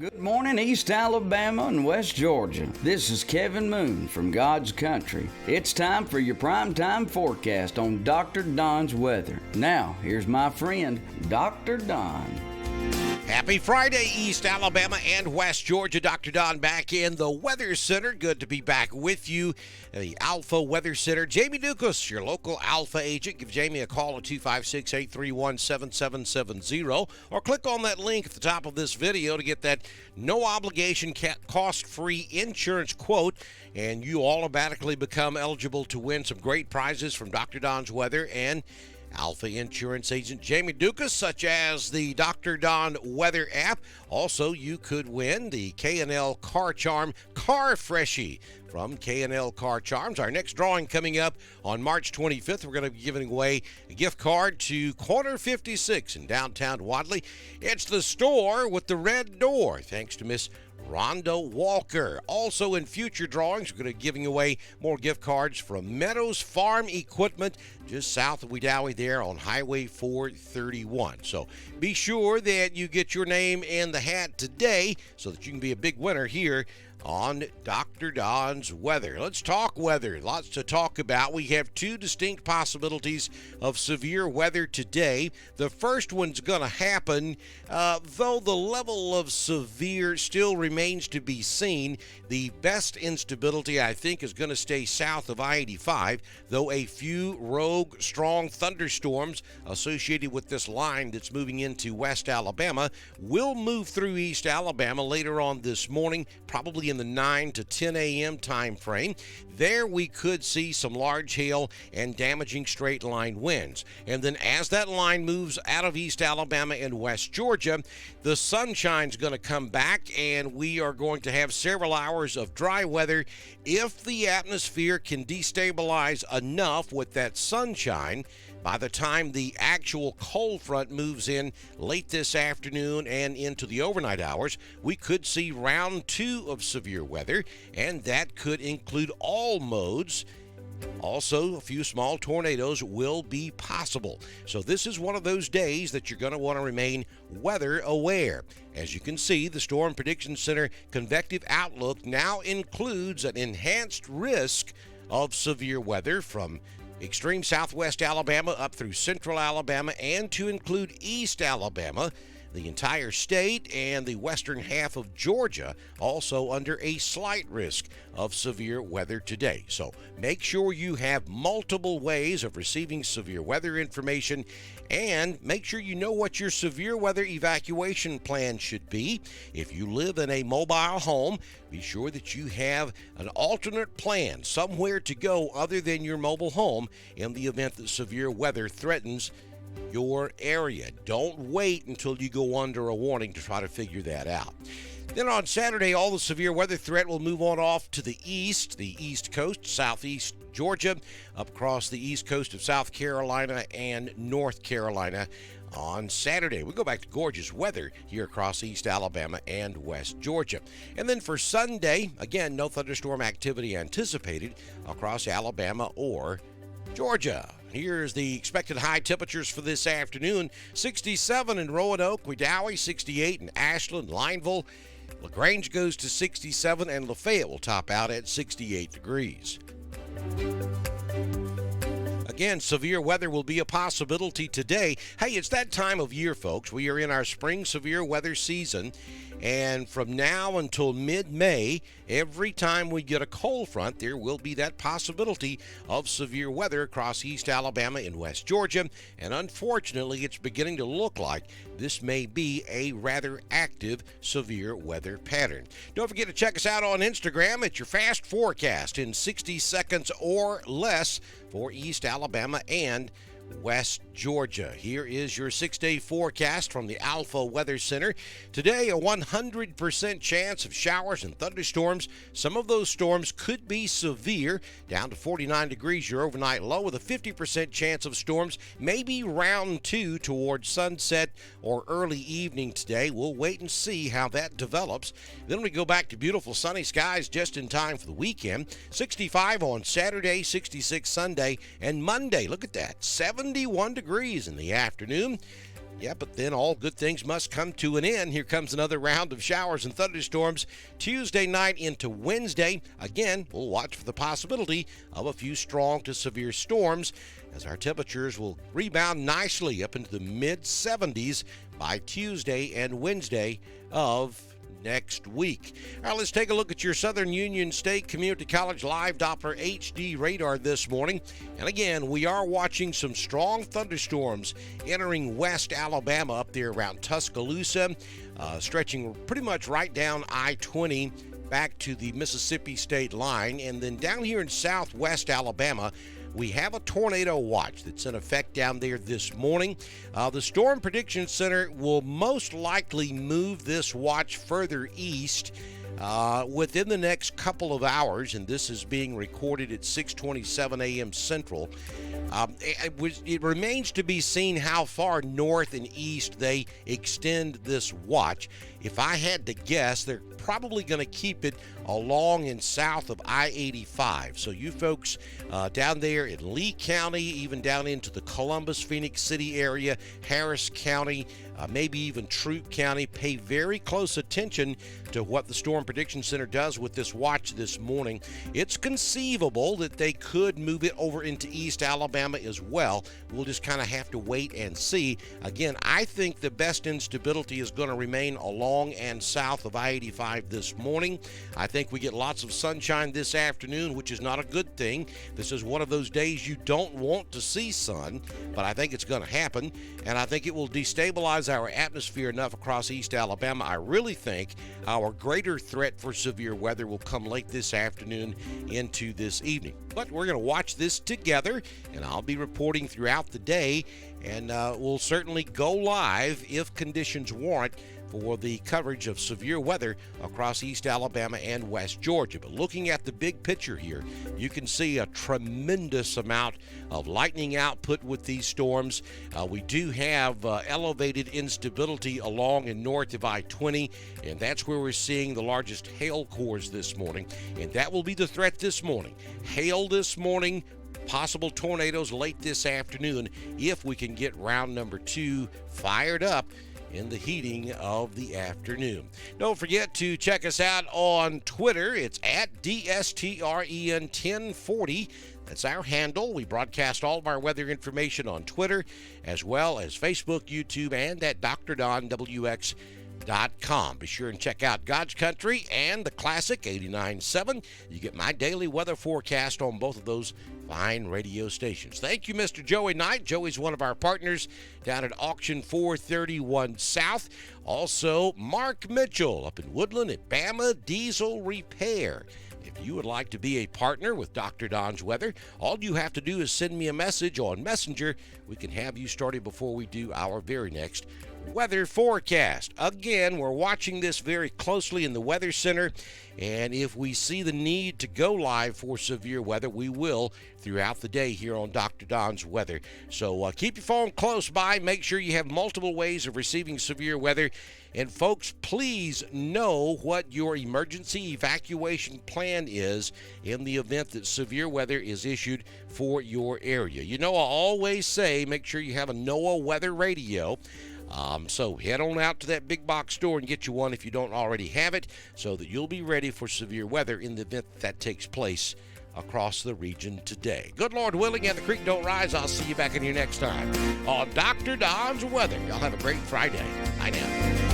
Good morning, East Alabama and West Georgia. This is Kevin Moon from God's Country. It's time for your primetime forecast on Dr. Don's weather. Now, here's my friend, Dr. Don. Happy Friday, East Alabama and West Georgia. Dr. Don back in the Weather Center. Good to be back with you. The Alpha Weather Center. Jamie Dukas, your local Alpha agent. Give Jamie a call at 256-831-7770 or click on that link at the top of this video to get that no obligation, cost-free insurance quote, and you automatically become eligible to win some great prizes from Dr. Don's Weather and Alpha Insurance Agent Jamie Dukas, such as the Dr. Don Weather app. Also, you could win the K&L Car Charm Car Freshie from K&L Car Charms. Our next drawing coming up on March 25th. We're going to be giving away a gift card to Corner 56 in downtown Wadley. It's the store with the red door, thanks to Miss Rhonda Walker. Also in future drawings, we're going to be giving away more gift cards from Meadows Farm Equipment just south of Wedowee there on Highway 431. So be sure that you get your name in the hat today so that you can be a big winner here on Dr. Don's Weather. Let's talk weather. Lots to talk about. We have two distinct possibilities of severe weather today. The first one's going to happen, though the level of severe still remains to be seen. The best instability, I think, is going to stay south of I-85, though a few rogue, strong thunderstorms associated with this line that's moving into West Alabama will move through East Alabama later on this morning, probably in the 9 to 10 a.m. time frame. There we could see some large hail and damaging straight line winds. And then as that line moves out of East Alabama and West Georgia, the sunshine's going to come back and we are going to have several hours of dry weather if the atmosphere can destabilize enough with that sunshine. By the time the actual cold front moves in late this afternoon and into the overnight hours, we could see round two of severe weather, and that could include all modes. Also, a few small tornadoes will be possible. So this is one of those days that you're going to want to remain weather aware. As you can see, the Storm Prediction Center convective outlook now includes an enhanced risk of severe weather from extreme southwest Alabama up through central Alabama and to include East Alabama. The entire state and the western half of Georgia also under a slight risk of severe weather today. So make sure you have multiple ways of receiving severe weather information and make sure you know what your severe weather evacuation plan should be. If you live in a mobile home, be sure that you have an alternate plan, somewhere to go other than your mobile home in the event that severe weather threatens your area. Don't wait until you go under a warning to try to figure that out. Then on Saturday, all the severe weather threat will move on off to the East Coast, southeast Georgia, up across the east coast of South Carolina and North Carolina. On Saturday, we go back to gorgeous weather here across East Alabama and West Georgia. And then for Sunday, again, no thunderstorm activity anticipated across Alabama or Georgia. Here's the expected high temperatures for this afternoon. 67 in Roanoke, Wedowee, 68 in Ashland, Lineville. LaGrange goes to 67, and Lafayette will top out at 68 degrees. Again, severe weather will be a possibility today. Hey, it's that time of year, folks. We are in our spring severe weather season. And from now until mid-May, every time we get a cold front, there will be that possibility of severe weather across East Alabama and West Georgia. And unfortunately, it's beginning to look like this may be a rather active severe weather pattern. Don't forget to check us out on Instagram at your fast forecast in 60 seconds or less for East Alabama and West Georgia. Here is your 6-day forecast from the Alpha Weather Center. Today, a 100% chance of showers and thunderstorms. Some of those storms could be severe, down to 49 degrees, your overnight low, with a 50% chance of storms, maybe round two towards sunset or early evening today. We'll wait and see how that develops. Then we go back to beautiful sunny skies just in time for the weekend. 65 on Saturday, 66 Sunday, and Monday, look at that, 71 degrees in the afternoon. Yeah, but then all good things must come to an end. Here comes another round of showers and thunderstorms Tuesday night into Wednesday. Again, we'll watch for the possibility of a few strong to severe storms as our temperatures will rebound nicely up into the mid-70s by Tuesday and Wednesday of next week. All right, let's take a look at your Southern Union State Community College Live Doppler HD radar this morning. And again, we are watching some strong thunderstorms entering West Alabama up there around Tuscaloosa, stretching pretty much right down I-20 back to the Mississippi state line. And then down here in southwest Alabama, we have a tornado watch that's in effect down there this morning. The Storm Prediction Center will most likely move this watch further east within the next couple of hours, and this is being recorded at 6:27 a.m. Central. It remains to be seen how far north and east they extend this watch. If I had to guess, they're probably going to keep it along and south of I-85. So you folks down there in Lee County, even down into the Columbus, Phoenix City area, Harris County, maybe even Troup County, pay very close attention to what the Storm Prediction Center does with this watch this morning. It's conceivable that they could move it over into East Alabama as well. We'll just kind of have to wait and see. Again, I think the best instability is going to remain along and south of I-85 this morning. I think we get lots of sunshine this afternoon, which is not a good thing. This is one of those days you don't want to see sun, but I think it's going to happen, and I think it will destabilize our atmosphere enough across East Alabama. I really think our greater threat for severe weather will come late this afternoon into this evening. But we're going to watch this together, and I'll be reporting throughout the day, and we'll certainly go live if conditions warrant for the coverage of severe weather across East Alabama and West Georgia. But looking at the big picture here, you can see a tremendous amount of lightning output with these storms. We do have elevated instability along and north of I-20, and that's where we're seeing the largest hail cores this morning, and that will be the threat this morning. Hail this morning, possible tornadoes late this afternoon if we can get round number 2 fired up in the heating of the afternoon. Don't forget to check us out on Twitter. It's at DSTREN1040. That's our handle. We broadcast all of our weather information on Twitter, as well as Facebook, YouTube, and at DrDonWX.com. Be sure and check out God's Country and the Classic 89.7. You get my daily weather forecast on both of those fine radio stations. Thank you, Mr. Joey Knight. Joey's one of our partners down at Auction 431 South. Also, Mark Mitchell up in Woodland at Bama Diesel Repair. If you would like to be a partner with Dr. Don's Weather, all you have to do is send me a message on Messenger. We can have you started before we do our very next weather forecast. Again, we're watching this very closely in the Weather Center, and if we see the need to go live for severe weather, we will throughout the day here on Dr. Don's Weather. So keep your phone close by. Make sure you have multiple ways of receiving severe weather. And folks, please know what your emergency evacuation plan is in the event that severe weather is issued for your area. You know, I always say make sure you have a NOAA weather radio. So head on out to that big box store and get you one if you don't already have it, so that you'll be ready for severe weather in the event that takes place across the region today. Good Lord willing and the creek don't rise, I'll see you back in here next time on Dr. Don's Weather. Y'all have a great Friday. Bye now.